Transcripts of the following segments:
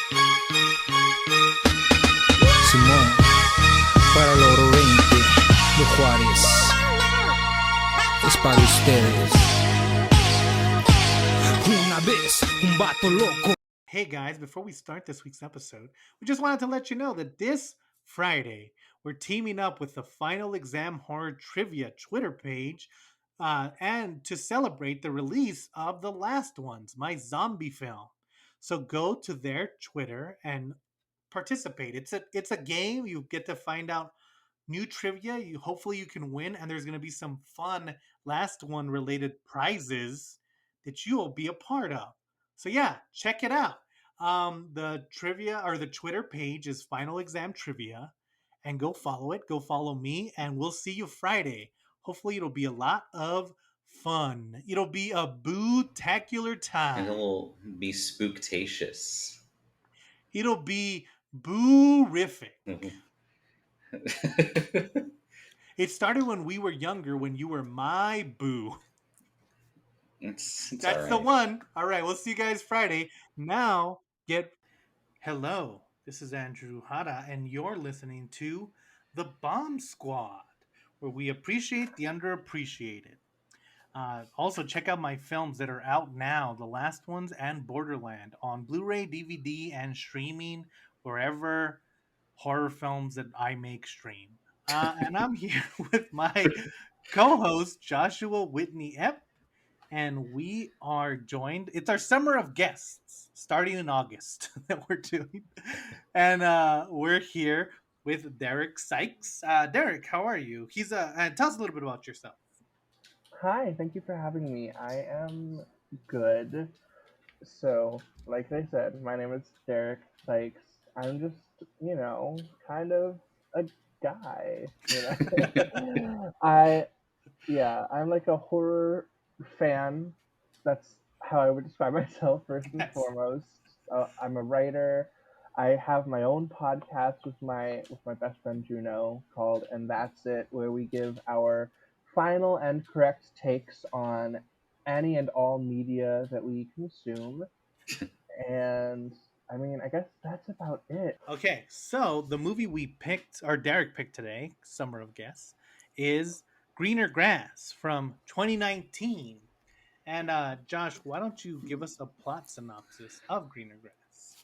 Simón, para el oro 20 de Juárez, es para ustedes. Una vez, un vato loco. Hey guys, before we start this week's episode, we just wanted to let you know that this Friday, we're teaming up with the Final Exam Horror Trivia Twitter page and to celebrate the release of The Last Ones, my zombie film. So go to their Twitter and participate. It's a game. You get to find out new trivia. Hopefully you can win, and there's going to be some fun Last One related prizes that you will be a part of. So yeah, check it out. The trivia or the Twitter page is Final Exam Trivia, and go follow it. Go follow me, and we'll see you Friday. Hopefully, it'll be a lot of fun. It'll be a boo-tacular time. And it'll be spooktacious. It'll be boo-rific. It started when we were younger, when you were my boo. It's That's right. the one. All right, we'll see you guys Friday. Now, hello. This is Andrew Hara, and you're listening to The Bomb Squad, where we appreciate the underappreciated. Also, check out my films that are out now, The Last Ones and Borderland, on Blu-ray, DVD, and streaming wherever horror films that I make stream. And I'm here with my co-host Joshua Whitney Epp, and we are joined. It's our summer of guests starting in August that we're doing, and we're here with Derek Sykes. Derek, how are you? And tell us a little bit about yourself. Hi, thank you for having me. I am good. So, like I said, my name is Derek Sykes. I'm just, kind of a guy. I'm like a horror fan. That's how I would describe myself first and foremost. I'm a writer. I have my own podcast with my best friend Juno called "And That's It," where we give our final and correct takes on any and all media that we consume. And I mean, I guess that's about it. Okay, so the movie we picked, or Derek picked today, Summer of Guests, is Greener Grass from 2019. And Josh, why don't you give us a plot synopsis of Greener Grass?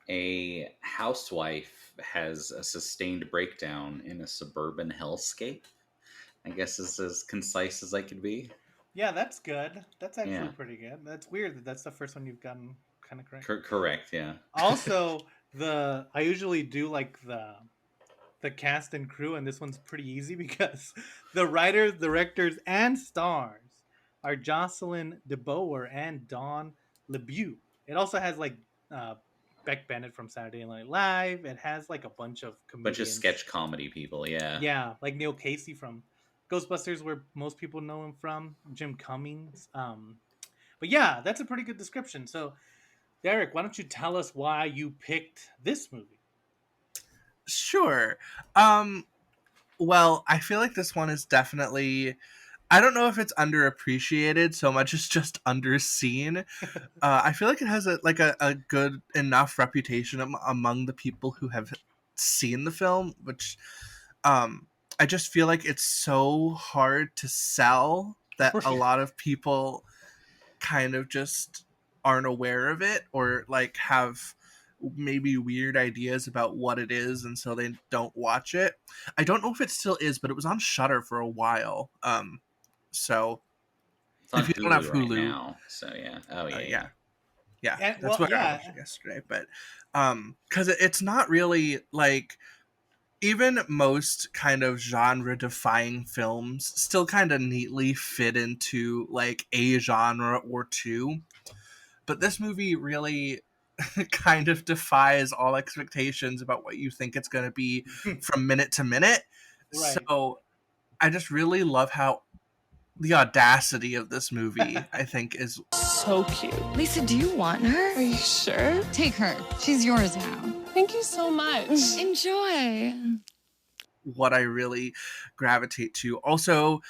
A housewife has a sustained breakdown in a suburban hellscape. I guess is as concise as I could be. Yeah, that's good. That's actually pretty good. That's weird that that's the first one you've gotten kind of correct. Correct, yeah. Also, I usually do like the cast and crew, and this one's pretty easy because the writers, directors, and stars are Jocelyn DeBoer and Dawn LeBeau. It also has like Beck Bennett from Saturday Night Live. It has like a bunch of sketch comedy people, yeah. Yeah, like Neil Casey from Ghostbusters, where most people know him from, Jim Cummings. But yeah, that's a pretty good description. So, Derek, why don't you tell us why you picked this movie? Sure. Well, I feel like this one is definitely, I don't know if it's underappreciated so much as just underseen. I feel like it has a good enough reputation among the people who have seen the film, which I just feel like it's so hard to sell that a lot of people kind of just aren't aware of it, or like have maybe weird ideas about what it is, and so they don't watch it. I don't know if it still is, but it was on Shudder for a while. So if you don't have Hulu right now, so yeah. Oh yeah. Yeah. That's what I watched yesterday. But because it's not really like, even most kind of genre-defying films still kind of neatly fit into like a genre or two, but this movie really kind of defies all expectations about what you think it's going to be from minute to minute. Right. So I just really love how the audacity of this movie, I think, is so cute. Lisa, do you want her? Are you sure? Take her. She's yours now. Thank you so much. Enjoy. What I really gravitate to. Also,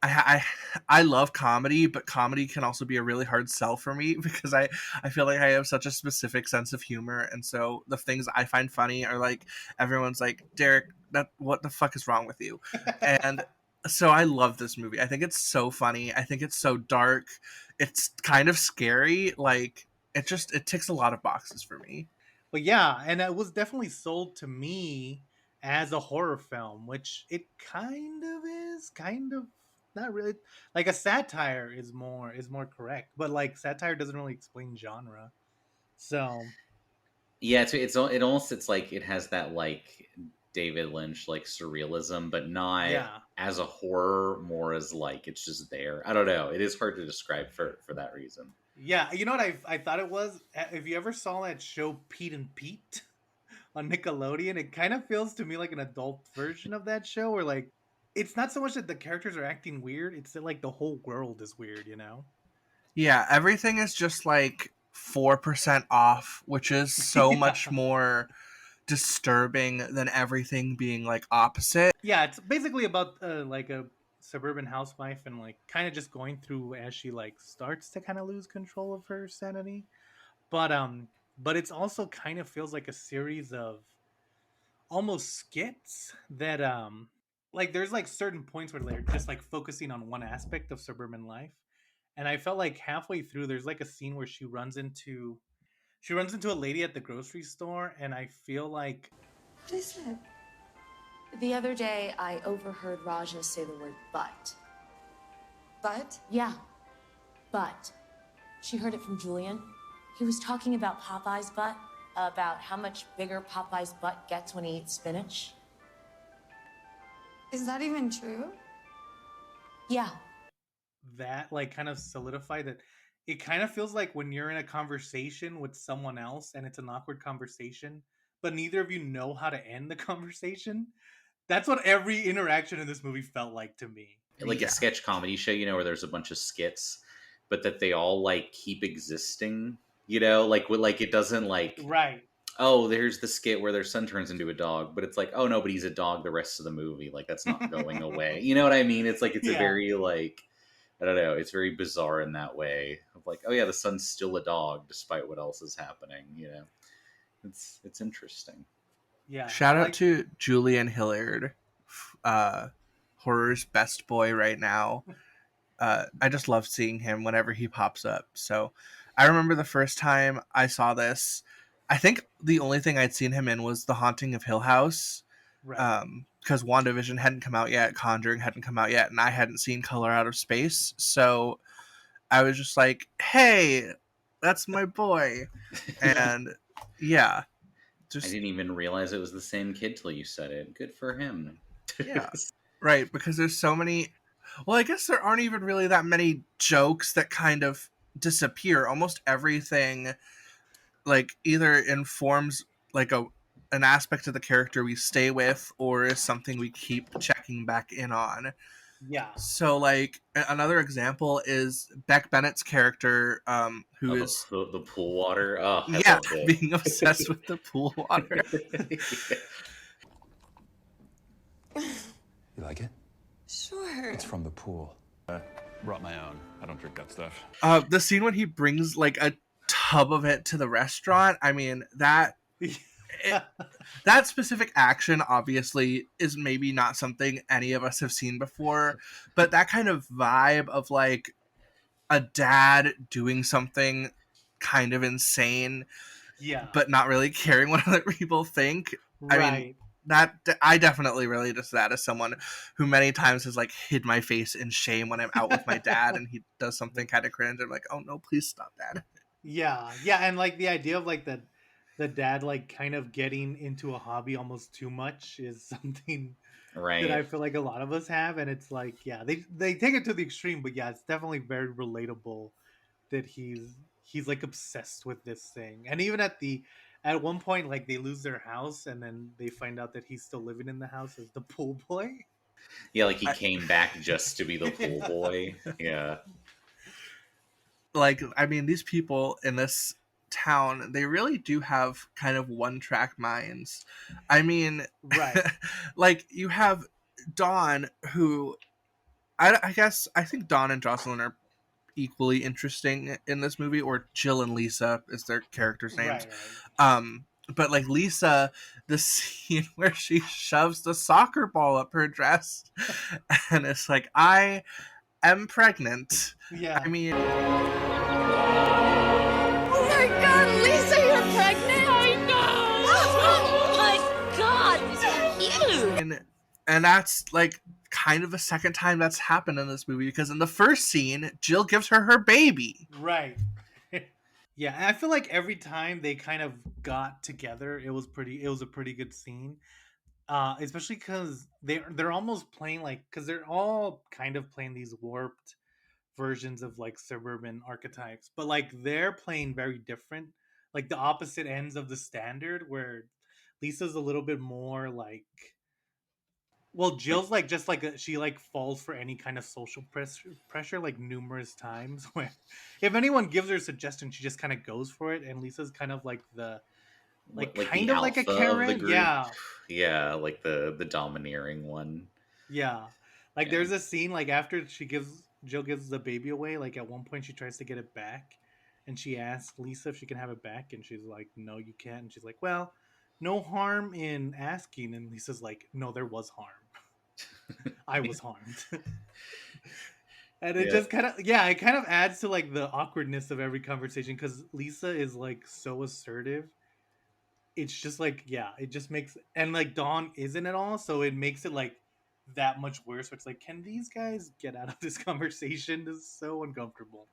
I love comedy, but comedy can also be a really hard sell for me because I feel like I have such a specific sense of humor, and so the things I find funny are like everyone's like, Derek, that what the fuck is wrong with you? And so I love this movie. I think it's so funny. I think it's so dark. It's kind of scary. Like it ticks a lot of boxes for me. But yeah, and it was definitely sold to me as a horror film, which it kind of is, kind of not really. Like a satire is more correct, but like satire doesn't really explain genre. So Yeah, it almost it's like it has that like David Lynch like surrealism, but not yeah, as a horror, more as like it's just there. I don't know. It is hard to describe for that reason. yeah. You know what I thought it was? If you ever saw that show Pete and Pete on Nickelodeon, it kind of feels to me like an adult version of that show, where like it's not so much that the characters are acting weird; it's that like the whole world is weird. You know? Yeah, everything is just like 4% off, which is so Yeah. much more disturbing than everything being like opposite. Yeah, it's basically about like a suburban housewife and like kind of just going through as she like starts to kind of lose control of her sanity. But it's also kind of feels like a series of almost skits that like there's like certain points where they're just like focusing on one aspect of suburban life. And I felt like halfway through there's like a scene where she runs into a lady at the grocery store, and I feel like What is it? The other day, I overheard Raja say the word but. But Yeah, but. She heard it from Julian. He was talking about Popeye's butt, about how much bigger Popeye's butt gets when he eats spinach. is that even true? Yeah. that like kind of solidified that it kind of feels like when you're in a conversation with someone else and it's an awkward conversation, but neither of you know how to end the conversation. That's what every interaction in this movie felt like to me. Like Yeah. a sketch comedy show, where there's a bunch of skits, but that they all like keep existing. Like like it doesn't like, Right. oh, there's the skit where their son turns into a dog, but it's like, oh no, but he's a dog the rest of the movie. Like that's not going away. You know what I mean? It's like it's a Yeah. very like, I don't know. It's very bizarre in that way of like, oh yeah, the son's still a dog despite what else is happening. It's interesting. Yeah. Shout out like, to Julian Hilliard, horror's best boy right now. I just love seeing him whenever he pops up. So I remember the first time I saw this, I think the only thing I'd seen him in was The Haunting of Hill House. right. Because WandaVision hadn't come out yet, Conjuring hadn't come out yet, and I hadn't seen Color Out of Space. So I was just like, hey, that's my boy. And yeah. I didn't even realize it was the same kid till you said it. Good for him. Yeah. Right, because there's so many. Well, I guess there aren't even really that many jokes that kind of disappear. Almost everything, like, either informs like an aspect of the character we stay with, or is something we keep checking back in on. Yeah. So, like, another example is Beck Bennett's character, who is the pool water. Oh, I yeah, loved it. being obsessed with the pool water. You like it? Sure. It's from the pool. Brought my own. I don't drink that stuff. The scene when he brings like a tub of it to the restaurant. I mean that specific action obviously is maybe not something any of us have seen before, but that kind of vibe of like a dad doing something kind of insane, Yeah. but not really caring what other people think. Right. I mean, that I definitely relate to that as someone who many times has like hid my face in shame when I'm out with my dad and he does something kind of cringe. I'm like, oh no, please stop, Dad. Yeah. Yeah. And like the idea of like the dad like kind of getting into a hobby almost too much is something Right. that I feel like a lot of us have, and it's like, yeah, they take it to the extreme, but yeah, it's definitely very relatable that he's like obsessed with this thing. And even at one point, like they lose their house and then they find out that he's still living in the house as the pool boy. Yeah, like he came back just to be the pool boy. Yeah. Like, I mean, these people in this town, they really do have kind of one-track minds. I mean, Right. like you have Dawn, who I guess I think Dawn and Jocelyn are equally interesting in this movie, or Jill and Lisa is their characters' names. Right. But like Lisa, the scene where she shoves the soccer ball up her dress, and it's like, I am pregnant. Yeah. I mean, Oh my god, Lisa, you're pregnant? I know! Oh my god, it's so cute! and that's like kind of the second time that's happened in this movie, because in the first scene, Jill gives her baby. Right. Yeah, and I feel like every time they kind of got together, it was a pretty good scene. Especially because they're almost playing like, because they're all kind of playing these warped versions of like suburban archetypes, but like they're playing very different, like the opposite ends of the standard, where Lisa's a little bit more like, well, Jill's like just like she like falls for any kind of social pressure like numerous times, where if anyone gives her a suggestion, she just kind of goes for it, and Lisa's kind of like the like Like kind the of like a alpha of the Karen. group. Yeah. Yeah, like the domineering one. Yeah. Like Yeah. there's a scene like after Jill gives the baby away, like at one point she tries to get it back, and she asks Lisa if she can have it back, and she's like, "No, you can't." And she's like, "Well, no harm in asking." And Lisa's like, "No, there was harm. I was harmed." And it just kind of, yeah, it kind of adds to like the awkwardness of every conversation, because Lisa is like so assertive. It's just like, yeah, it just makes, and like Dawn isn't at all, so it makes it like that much worse. It's like, can these guys get out of this conversation? This is so uncomfortable.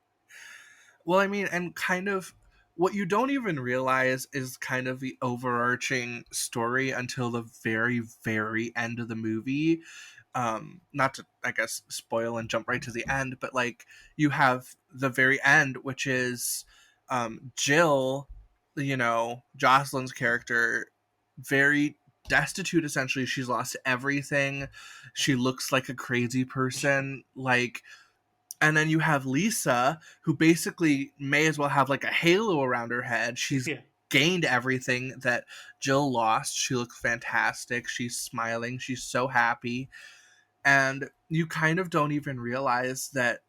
Well, I mean, and kind of what you don't even realize is kind of the overarching story until the very, very end of the movie. Not to, I guess, spoil and jump right to the end, but like you have the very end, which is Jill, Jocelyn's character, very destitute essentially. She's lost everything. She looks like a crazy person. Like, and then you have Lisa, who basically may as well have like a halo around her head. She's gained everything that Jill lost. She looks fantastic. She's smiling. She's so happy. And you kind of don't even realize that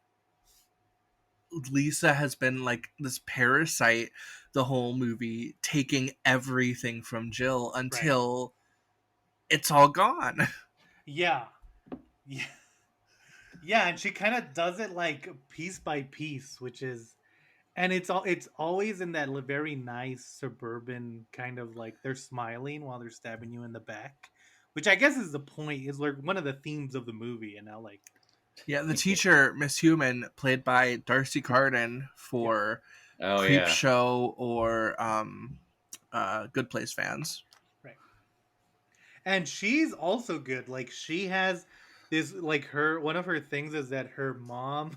Lisa has been like this parasite the whole movie, taking everything from Jill until it's all gone. Yeah. Yeah. Yeah, and she kind of does it like piece by piece, which is, and it's always in that very nice suburban kind of like, they're smiling while they're stabbing you in the back, which I guess is the point, is like one of the themes of the movie. And now like, yeah, the teacher, Miss Human, played by Darcy Carden for Creep Show or Good Place fans. Right. And she's also good. Like she has this, like one of her things is that her mom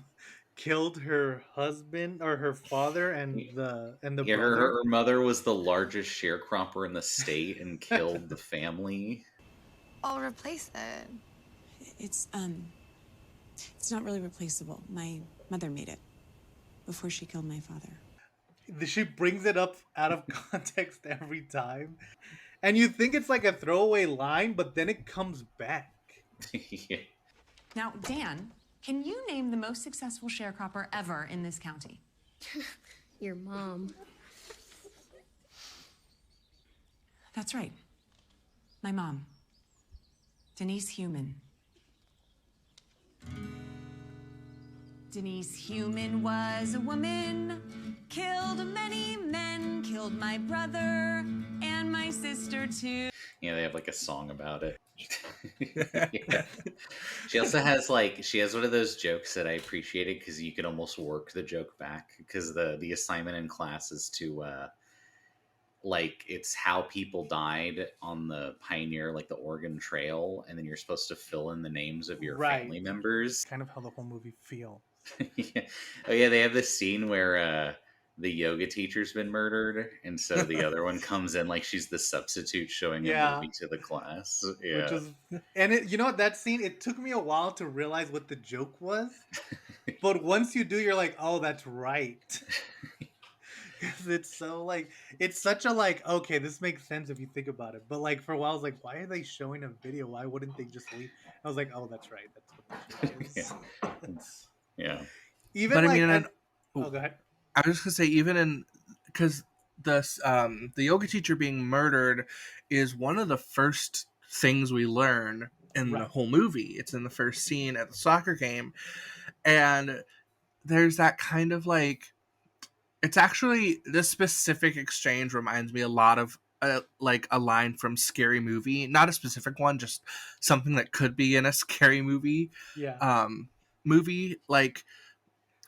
killed her husband or her father and the brother. Her mother was the largest sharecropper in the state and killed the family. I'll replace it. It's not really replaceable. My mother made it before she killed my father. She brings it up out of context every time. And you think it's like a throwaway line, but then it comes back. Yeah. Now, Dan, can you name the most successful sharecropper ever in this county? Your mom. That's right. My mom. Denise Human. Denise Human was a woman, killed many men, killed my brother and my sister too. Yeah, they have like a song about it. Yeah. She also has one of those jokes that I appreciated because you could almost work the joke back, because the assignment in class is to it's how people died on the Pioneer, like the Oregon Trail, and then you're supposed to fill in the names of your family members. Kind of how the whole movie feels. Yeah. Oh yeah, they have this scene where the yoga teacher's been murdered, and so the other one comes in like she's the substitute showing a movie to the class. Yeah. You know what, that scene, it took me a while to realize what the joke was, but once you do, you're like, oh, that's right. 'Cause it's so like it's such a like okay, this makes sense if you think about it. But like for a while, I was like, why are they showing a video? Why wouldn't they just leave? I was like, oh, that's right. That's what the joke Yeah. is. Yeah. Even But I like, mean, and, oh, go ahead. I was just gonna say, even in because the yoga teacher being murdered is one of the first things we learn in the Right. whole movie. It's in the first scene at the soccer game, and there's that kind of like, it's actually, this specific exchange reminds me a lot of like a line from Scary Movie, not a specific one, just something that could be in a scary movie. Yeah. Movie like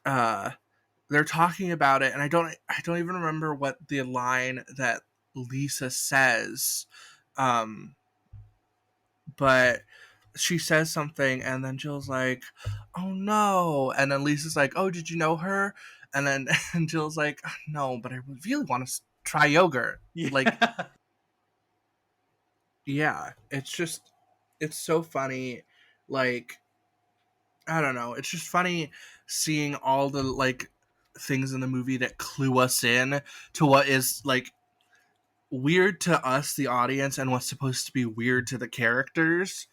they're talking about it, and I don't even remember what the line that Lisa says, but she says something, and then Jill's like, "Oh no!" And then Lisa's like, "Oh, did you know her?" And then and Jill's like, "No, but I really want to try yogurt." Yeah. Like, yeah, it's so funny. Like, I don't know, it's just funny seeing all the like things in the movie that clue us in to what is like weird to us, the audience, and what's supposed to be weird to the characters.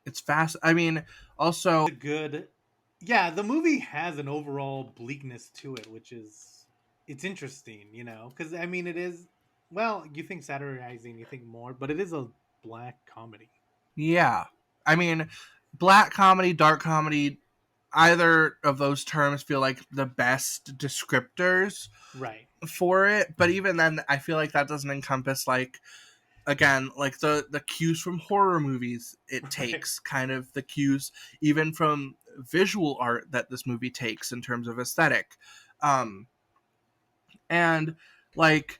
It's fast. I mean, also good. Yeah, the movie has an overall bleakness to it, which is it's interesting, you know, because I mean, it is. Well, you think satirizing, you think more, but it is a black comedy. yeah. I mean, black comedy, dark comedy, either of those terms feel like the best descriptors Right. for it, but even then I feel like that doesn't encompass, like, again, like the cues from horror movies it takes, kind of the cues even from visual art that this movie takes in terms of aesthetic. And like,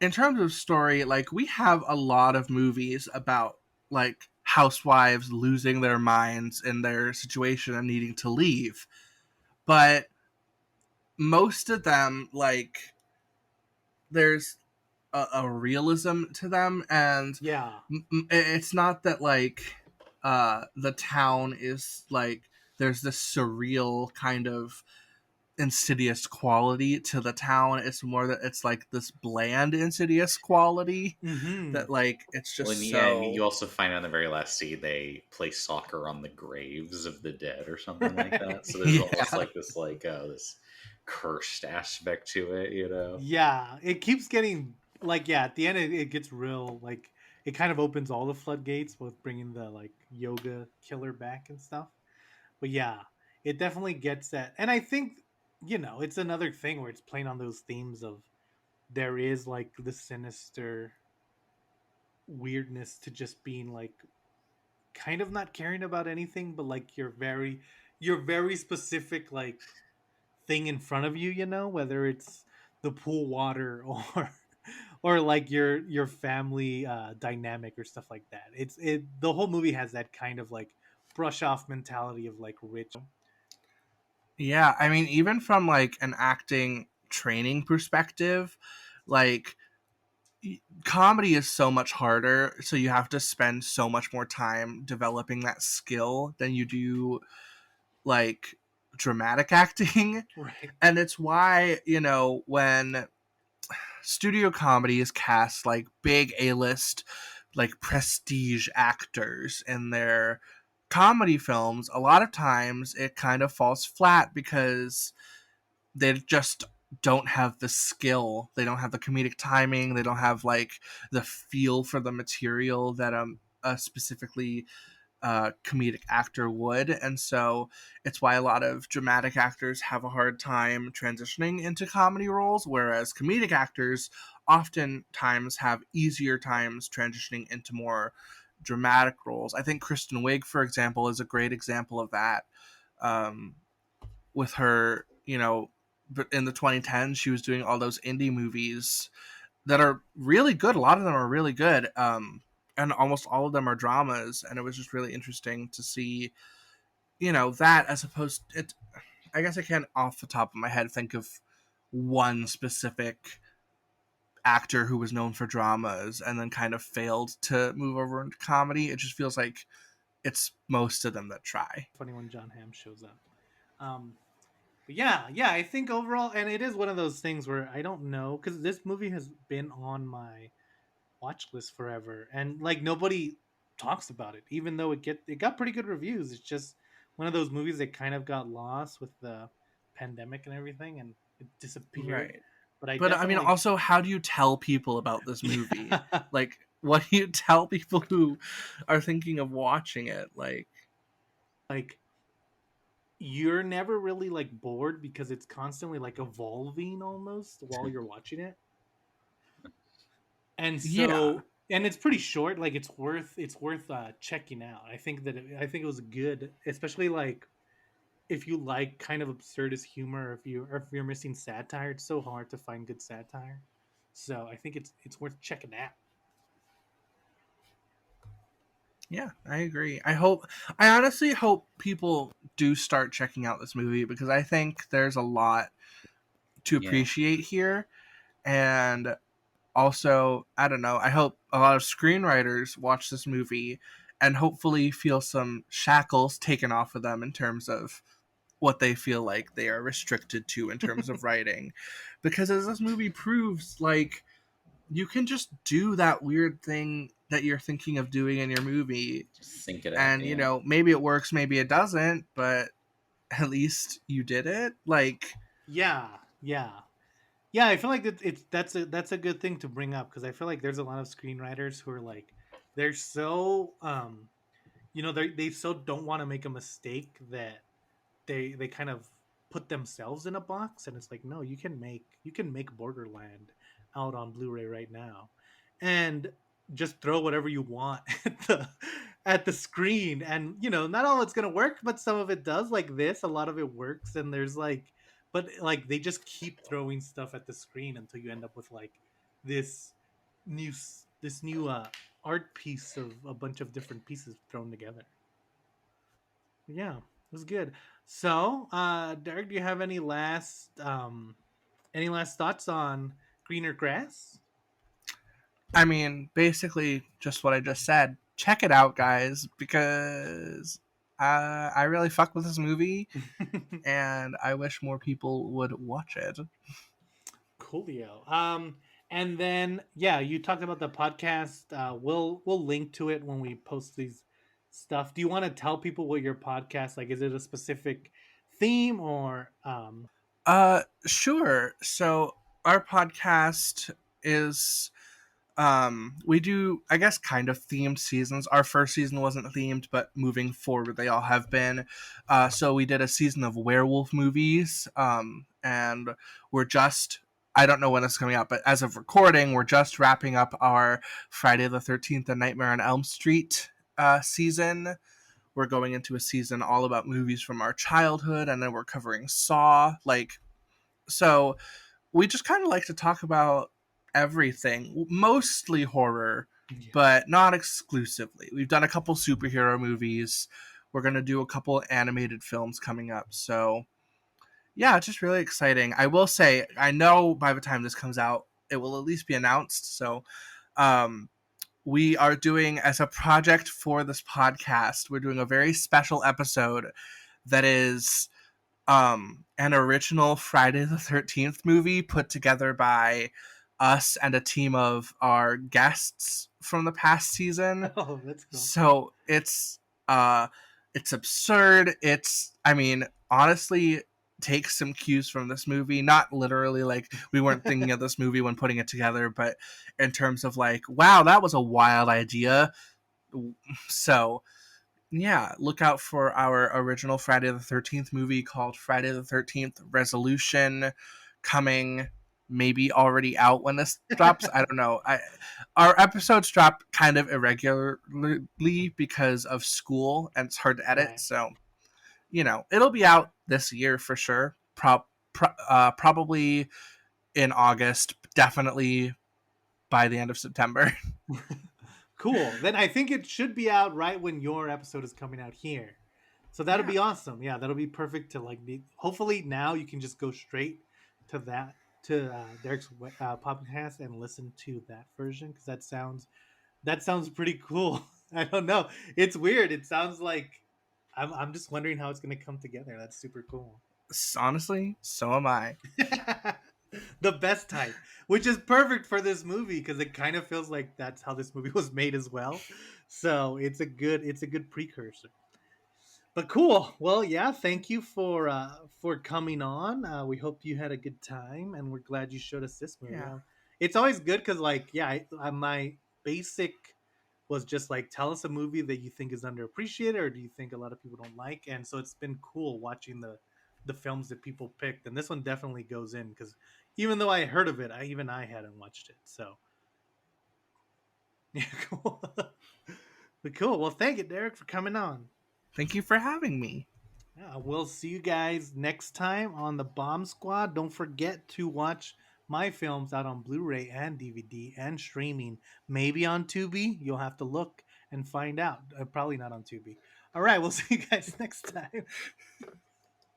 in terms of story, like, we have a lot of movies about like housewives losing their minds in their situation and needing to leave, but most of them, like, there's a realism to them, and Yeah. it's not that like the town is like, there's this surreal kind of insidious quality to the town. It's more that it's like this bland insidious quality that, like, it's just And you also find out in the very last scene they play soccer on the graves of the dead or something like that. So there's almost like this, like, this cursed aspect to it, you know? Yeah, it keeps getting like, yeah, at the end it gets real, like it kind of opens all the floodgates with bringing the like yoga killer back and stuff. But yeah, it definitely gets that. And I think, you know, it's another thing where it's playing on those themes of there is like the sinister weirdness to just being like kind of not caring about anything, but like you're very specific like thing in front of you, you know, whether it's the pool water or like your family dynamic or stuff like that. It the whole movie has that kind of like brush off mentality of like rich. Yeah, I mean, even from like an acting training perspective, like, comedy is so much harder, so you have to spend so much more time developing that skill than you do like dramatic acting. Right. And it's why, you know, when studio comedy is cast like big A-list, like prestige actors in their comedy films, a lot of times it kind of falls flat because they just don't have the skill, they don't have the comedic timing, they don't have like the feel for the material that a specifically comedic actor would. And so it's why a lot of dramatic actors have a hard time transitioning into comedy roles, whereas comedic actors oftentimes have easier times transitioning into more dramatic roles. I think Kristen Wiig, for example, is a great example of that. With her, you know, in the 2010s, she was doing all those indie movies that are really good. A lot of them are really good. And almost all of them are dramas. And it was just really interesting to see, you know, that as opposed to it. I guess I can't off the top of my head think of one specific actor who was known for dramas and then kind of failed to move over into comedy. It just feels like it's most of them that try. Funny when John Hamm shows up. yeah, I think overall, and it is one of those things where I don't know, because this movie has been on my watch list forever, and like nobody talks about it, even though it got pretty good reviews. It's just one of those movies that kind of got lost with the pandemic and everything, and it disappeared. Right. But I But I mean, definitely, also, how do you tell people about this movie? yeah, Like, what do you tell people who are thinking of watching it? Like, like you're never really like bored because it's constantly like evolving almost while you're watching it. And yeah, so, and it's pretty short, like it's worth checking out. I think it was good, especially like if you like kind of absurdist humor, or if you're missing satire. It's so hard to find good satire, so I think it's worth checking out. yeah, I agree. I honestly hope people do start checking out this movie because I think there's a lot to Yeah. appreciate here. And also, I don't know, I hope a lot of screenwriters watch this movie and hopefully feel some shackles taken off of them in terms of what they feel like they are restricted to in terms of writing. Because as this movie proves, like, you can just do that weird thing that you're thinking of doing in your movie. Just sync it up. And, Yeah. maybe it works, maybe it doesn't, but at least you did it. Like, Yeah, yeah, yeah. I feel like that's a good thing to bring up, because I feel like there's a lot of screenwriters who are like, they're so they so don't want to make a mistake that they kind of put themselves in a box, and it's like, no, you can make Borderland out on Blu-ray right now, and just throw whatever you want at the screen, and not all it's gonna work, but some of it does. Like this, a lot of it works, and there's like, but like they just keep throwing stuff at the screen until you end up with like this this new art piece of a bunch of different pieces thrown together. Yeah, it was good. So, Derek, do you have any last thoughts on greener grass? I mean, basically just what I just said. Check it out, guys, because I really fuck with this movie, and I wish more people would watch it. Coolio. And then yeah, you talked about the podcast. We'll link to it when we post these stuff. Do you want to tell people what your podcast like? Is it a specific theme or Sure. So our podcast is we do, I guess, kind of themed seasons. Our first season wasn't themed, but moving forward they all have been. So we did a season of werewolf movies, and we're just, I don't know when it's coming out, but as of recording we're just wrapping up our Friday the 13th and Nightmare on Elm Street season. We're going into a season all about movies from our childhood, and then we're covering Saw. Like, so we just kind of like to talk about everything, mostly horror, but not exclusively. We've done a couple superhero movies. We're going to do a couple animated films coming up. So, yeah, it's just really exciting. I will say, I know by the time this comes out, it will at least be announced. So, um, we are doing, as a project for this podcast, we're doing a very special episode that is an original Friday the 13th movie put together by us and a team of our guests from the past season. oh, that's cool. So it's absurd. It's, I mean, honestly, take some cues from this movie. Not literally, like, we weren't thinking of this movie when putting it together, but in terms of like, wow, that was a wild idea. So yeah, look out for our original Friday the 13th movie called Friday the 13th Resolution, coming maybe already out when this drops. I don't know. Our episodes drop kind of irregularly because of school, and it's hard to edit. Right. So, it'll be out this year for sure. Probably in August, definitely by the end of September. Cool. Then I think it should be out right when your episode is coming out here. So that'll be awesome. Yeah, that'll be perfect to like hopefully now you can just go straight to Derek's podcast and listen to that version, because that sounds pretty cool. I don't know. It's weird. It sounds like I'm just wondering how it's going to come together. That's super cool. Honestly, so am I. The best type, which is perfect for this movie because it kind of feels like that's how this movie was made as well. So it's a good precursor. But cool. Well, yeah. Thank you for coming on. We hope you had a good time, and we're glad you showed us this movie. Yeah. It's always good because, like, yeah, my basic was just like, tell us a movie that you think is underappreciated, or do you think a lot of people don't like? And so it's been cool watching the films that people picked, and this one definitely goes in because even though I heard of it, I hadn't watched it. So yeah, cool. But cool. Well, thank you, Derek, for coming on. Thank you for having me. Yeah, we'll see you guys next time on the Bomb Squad. Don't forget to watch my films out on Blu-ray and DVD and streaming. Maybe on Tubi. You'll have to look and find out. Probably not on Tubi. All right, we'll see you guys next time.